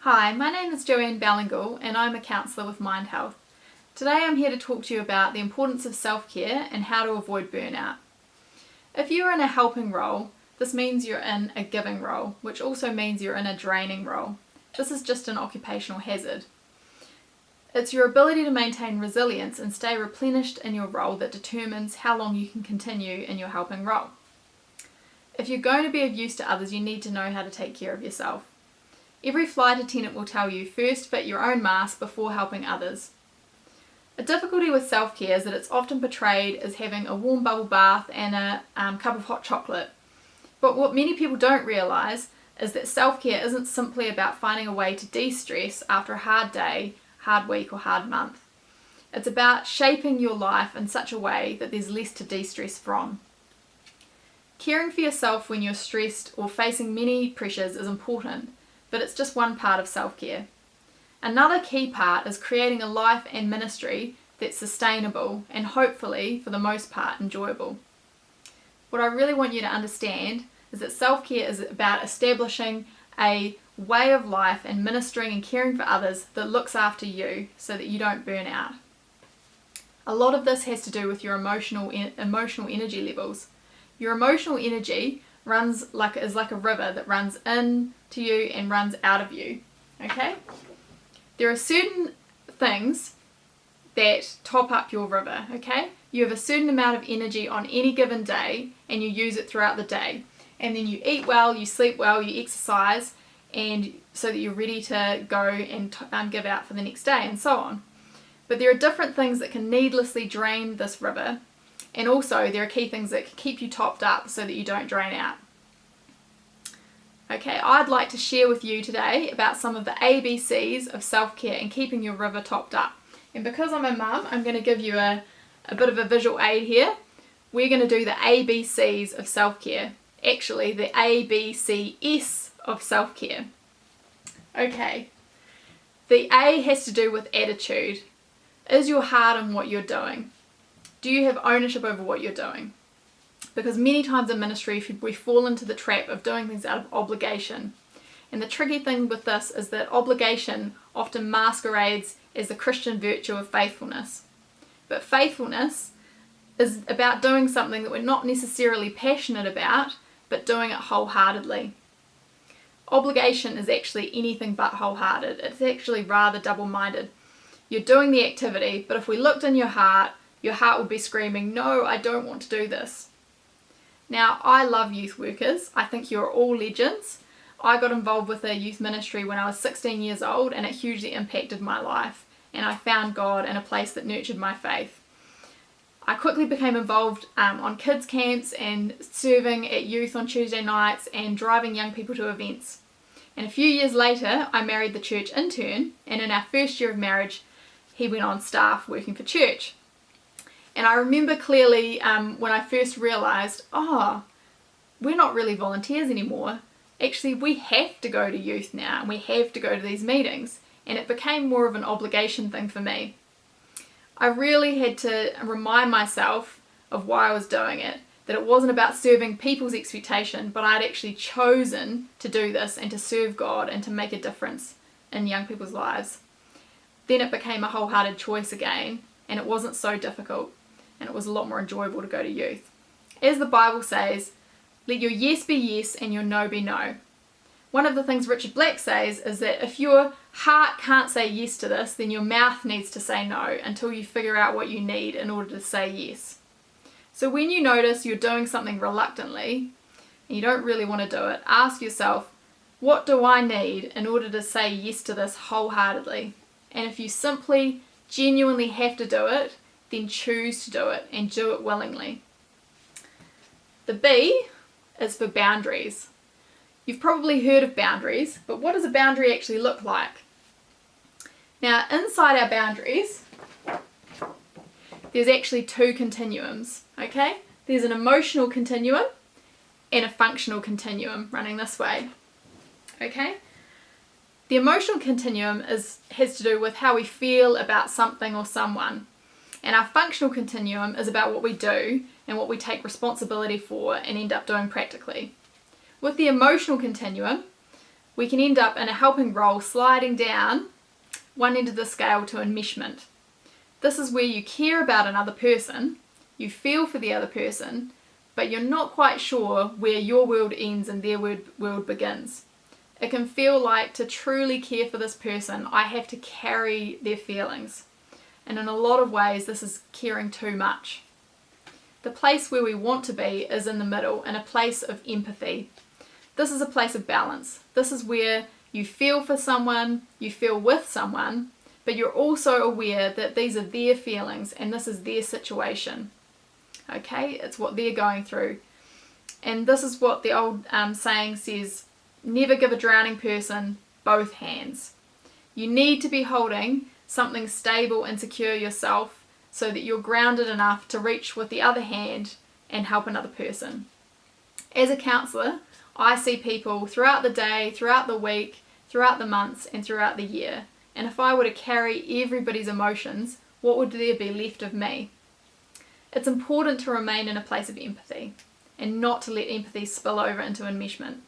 Hi, my name is Joanne Ballingall and I'm a counsellor with Mind Health. Today I'm here to talk to you about the importance of self-care and how to avoid burnout. If you're in a helping role, this means you're in a giving role, which also means you're in a draining role. This is just an occupational hazard. It's your ability to maintain resilience and stay replenished in your role that determines how long you can continue in your helping role. If you're going to be of use to others, you need to know how to take care of yourself. Every flight attendant will tell you first fit your own mask before helping others. A difficulty with self-care is that it's often portrayed as having a warm bubble bath and a cup of hot chocolate. But what many people don't realise is that self-care isn't simply about finding a way to de-stress after a hard day, hard week or hard month. It's about shaping your life in such a way that there's less to de-stress from. Caring for yourself when you're stressed or facing many pressures is important, but it's just one part of self-care. Another key part is creating a life and ministry that's sustainable and hopefully, for the most part, enjoyable. What I really want you to understand is that self-care is about establishing a way of life and ministering and caring for others that looks after you so that you don't burn out. A lot of this has to do with your emotional energy levels. Your emotional energy is like a river that runs into you and runs out of you. Okay? There are certain things that top up your river, okay? You have a certain amount of energy on any given day and you use it throughout the day. And then you eat well, you sleep well, you exercise, and so that you're ready to go and give out for the next day and so on. But there are different things that can needlessly drain this river, and also there are key things that can keep you topped up so that you don't drain out. Okay, I'd like to share with you today about some of the ABCs of self-care and keeping your river topped up. And because I'm a mum, I'm going to give you a bit of a visual aid here. We're going to do the ABCs of self-care. Actually, the ABCS of self-care. Okay, the A has to do with attitude. Is your heart in what you're doing? Do you have ownership over what you're doing? Because many times in ministry we fall into the trap of doing things out of obligation. And the tricky thing with this is that obligation often masquerades as the Christian virtue of faithfulness. But faithfulness is about doing something that we're not necessarily passionate about, but doing it wholeheartedly. Obligation is actually anything but wholehearted. It's actually rather double-minded. You're doing the activity, but if we looked in your heart would be screaming, "No, I don't want to do this." Now, I love youth workers. I think you're all legends. I got involved with a youth ministry when I was 16 years old and it hugely impacted my life. And I found God in a place that nurtured my faith. I quickly became involved on kids camps and serving at youth on Tuesday nights and driving young people to events. And a few years later, I married the church intern, and in our first year of marriage, he went on staff working for church. And I remember clearly when I first realised, we're not really volunteers anymore. Actually, we have to go to youth now and we have to go to these meetings. And it became more of an obligation thing for me. I really had to remind myself of why I was doing it, that it wasn't about serving people's expectation, but I'd actually chosen to do this and to serve God and to make a difference in young people's lives. Then it became a wholehearted choice again, and it wasn't so difficult. And it was a lot more enjoyable to go to youth. As the Bible says, let your yes be yes and your no be no. One of the things Richard Black says is that if your heart can't say yes to this, then your mouth needs to say no until you figure out what you need in order to say yes. So when you notice you're doing something reluctantly and you don't really want to do it, ask yourself, what do I need in order to say yes to this wholeheartedly? And if you simply, genuinely have to do it, then choose to do it and do it willingly. The B is for boundaries. You've probably heard of boundaries, but what does a boundary actually look like? Now, inside our boundaries, there's actually two continuums, okay? There's an emotional continuum and a functional continuum running this way, okay? The emotional continuum has to do with how we feel about something or someone. And our functional continuum is about what we do and what we take responsibility for and end up doing practically. With the emotional continuum, we can end up in a helping role sliding down one end of the scale to enmeshment. This is where you care about another person, you feel for the other person, but you're not quite sure where your world ends and their world begins. It can feel like, to truly care for this person, I have to carry their feelings. And in a lot of ways, this is caring too much. The place where we want to be is in the middle, in a place of empathy. This is a place of balance. This is where you feel for someone, you feel with someone, but you're also aware that these are their feelings and this is their situation. Okay, it's what they're going through. And this is what the old saying says, never give a drowning person both hands. You need to be holding something stable and secure yourself so that you're grounded enough to reach with the other hand and help another person. As a counsellor, I see people throughout the day, throughout the week, throughout the months and throughout the year. And if I were to carry everybody's emotions, what would there be left of me? It's important to remain in a place of empathy and not to let empathy spill over into enmeshment.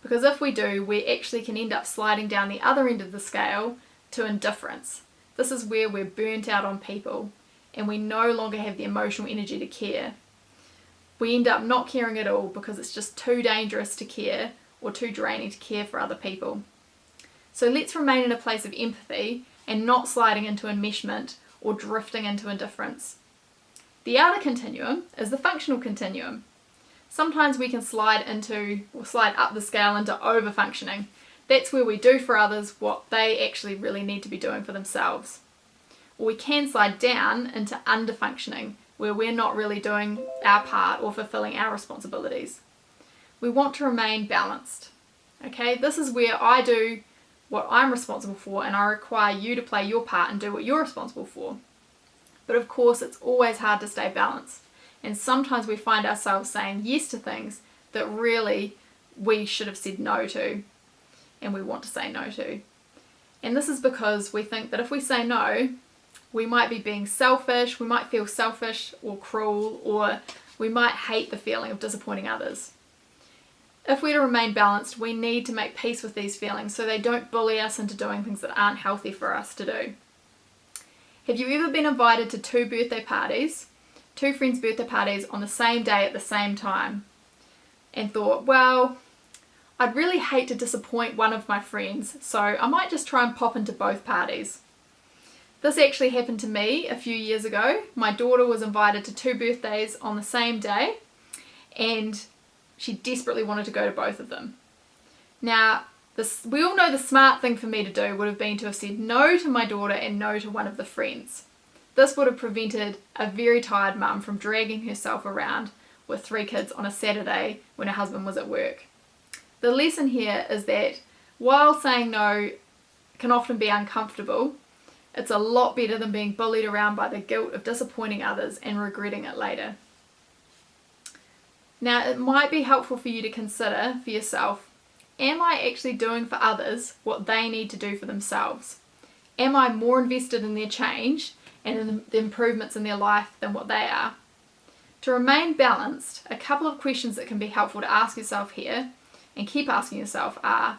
Because if we do, we actually can end up sliding down the other end of the scale to indifference. This is where we're burnt out on people and we no longer have the emotional energy to care. We end up not caring at all because it's just too dangerous to care or too draining to care for other people. So let's remain in a place of empathy and not sliding into enmeshment or drifting into indifference. The outer continuum is the functional continuum. Sometimes we can slide up the scale into over-functioning. That's where we do for others what they actually really need to be doing for themselves. Or we can slide down into under-functioning, where we're not really doing our part or fulfilling our responsibilities. We want to remain balanced. Okay, this is where I do what I'm responsible for and I require you to play your part and do what you're responsible for. But of course, it's always hard to stay balanced. And sometimes we find ourselves saying yes to things that really we should have said no to and we want to say no to. And this is because we think that if we say no, we might be being selfish, we might feel selfish or cruel, or we might hate the feeling of disappointing others. If we're to remain balanced, we need to make peace with these feelings so they don't bully us into doing things that aren't healthy for us to do. Have you ever been invited to two friends' birthday parties on the same day at the same time and thought, well, I'd really hate to disappoint one of my friends, so I might just try and pop into both parties. This actually happened to me a few years ago. My daughter was invited to two birthdays on the same day and she desperately wanted to go to both of them. Now, we all know the smart thing for me to do would have been to have said no to my daughter and no to one of the friends. This would have prevented a very tired mum from dragging herself around with 3 kids on a Saturday when her husband was at work. The lesson here is that while saying no can often be uncomfortable, it's a lot better than being bullied around by the guilt of disappointing others and regretting it later. Now, it might be helpful for you to consider for yourself, am I actually doing for others what they need to do for themselves? Am I more invested in their change and in the improvements in their life than what they are? To remain balanced, a couple of questions that can be helpful to ask yourself here and keep asking yourself are,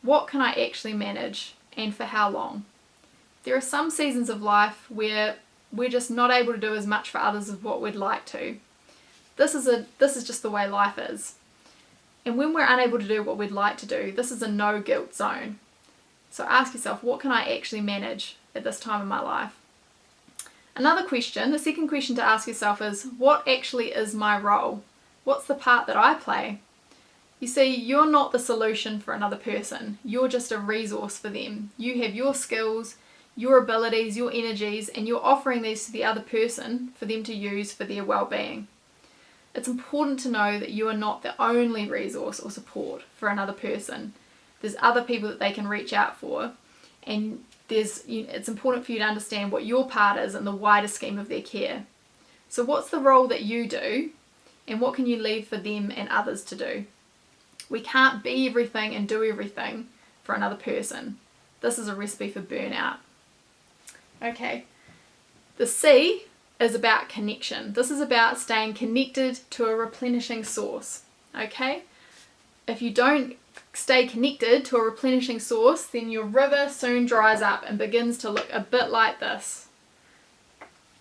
what can I actually manage and for how long? There are some seasons of life where we're just not able to do as much for others as what we'd like to. This is just the way life is. And when we're unable to do what we'd like to do, this is a no guilt zone. So ask yourself, what can I actually manage at this time in my life? The second question to ask yourself is, what actually is my role? What's the part that I play? You see, you're not the solution for another person. You're just a resource for them. You have your skills, your abilities, your energies, and you're offering these to the other person for them to use for their well-being. It's important to know that you are not the only resource or support for another person. There's other people that they can reach out for, and it's important for you to understand what your part is in the wider scheme of their care. So what's the role that you do, and what can you leave for them and others to do? We can't be everything and do everything for another person. This is a recipe for burnout. Okay, the C is about connection. This is about staying connected to a replenishing source. Okay, if you don't stay connected to a replenishing source, then your river soon dries up and begins to look a bit like this.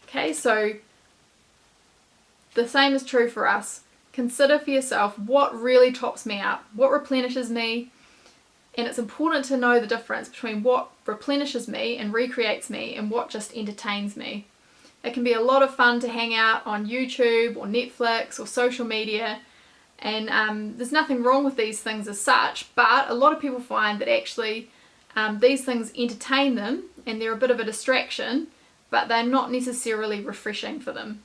Okay, so the same is true for us. Consider for yourself what really tops me up, what replenishes me, and it's important to know the difference between what replenishes me and recreates me and what just entertains me. It can be a lot of fun to hang out on YouTube or Netflix or social media, and there's nothing wrong with these things as such, but a lot of people find that actually these things entertain them and they're a bit of a distraction, but they're not necessarily refreshing for them.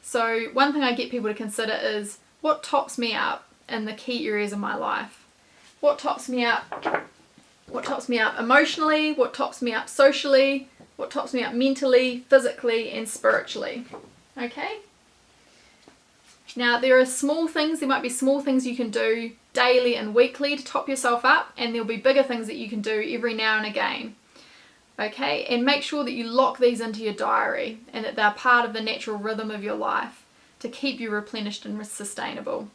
So one thing I get people to consider is what tops me up in the key areas of my life. What tops me up? What tops me up emotionally? What tops me up socially? What tops me up mentally, physically, and spiritually? Okay? Now, there are small things, there might be small things you can do daily and weekly to top yourself up, and there'll be bigger things that you can do every now and again. Okay? And make sure that you lock these into your diary and that they're part of the natural rhythm of your life to keep you replenished and sustainable.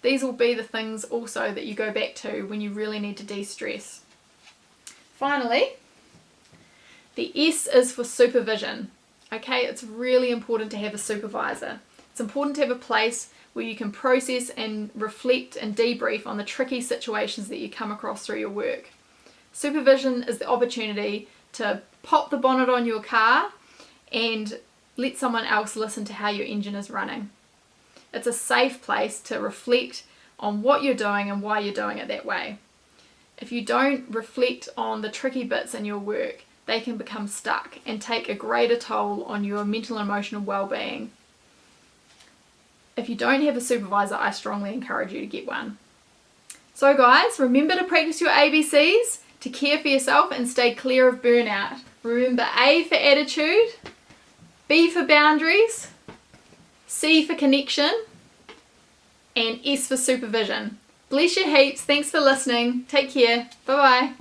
These will be the things also that you go back to when you really need to de-stress. Finally, the S is for supervision. Okay, it's really important to have a supervisor. It's important to have a place where you can process and reflect and debrief on the tricky situations that you come across through your work. Supervision is the opportunity to pop the bonnet on your car and let someone else listen to how your engine is running. It's a safe place to reflect on what you're doing and why you're doing it that way. If you don't reflect on the tricky bits in your work, they can become stuck and take a greater toll on your mental and emotional well-being. If you don't have a supervisor, I strongly encourage you to get one. So guys, remember to practice your ABCs to care for yourself and stay clear of burnout. Remember A for attitude, B for boundaries, C for connection, and S for supervision. Bless you heaps. Thanks for listening. Take care. Bye-bye.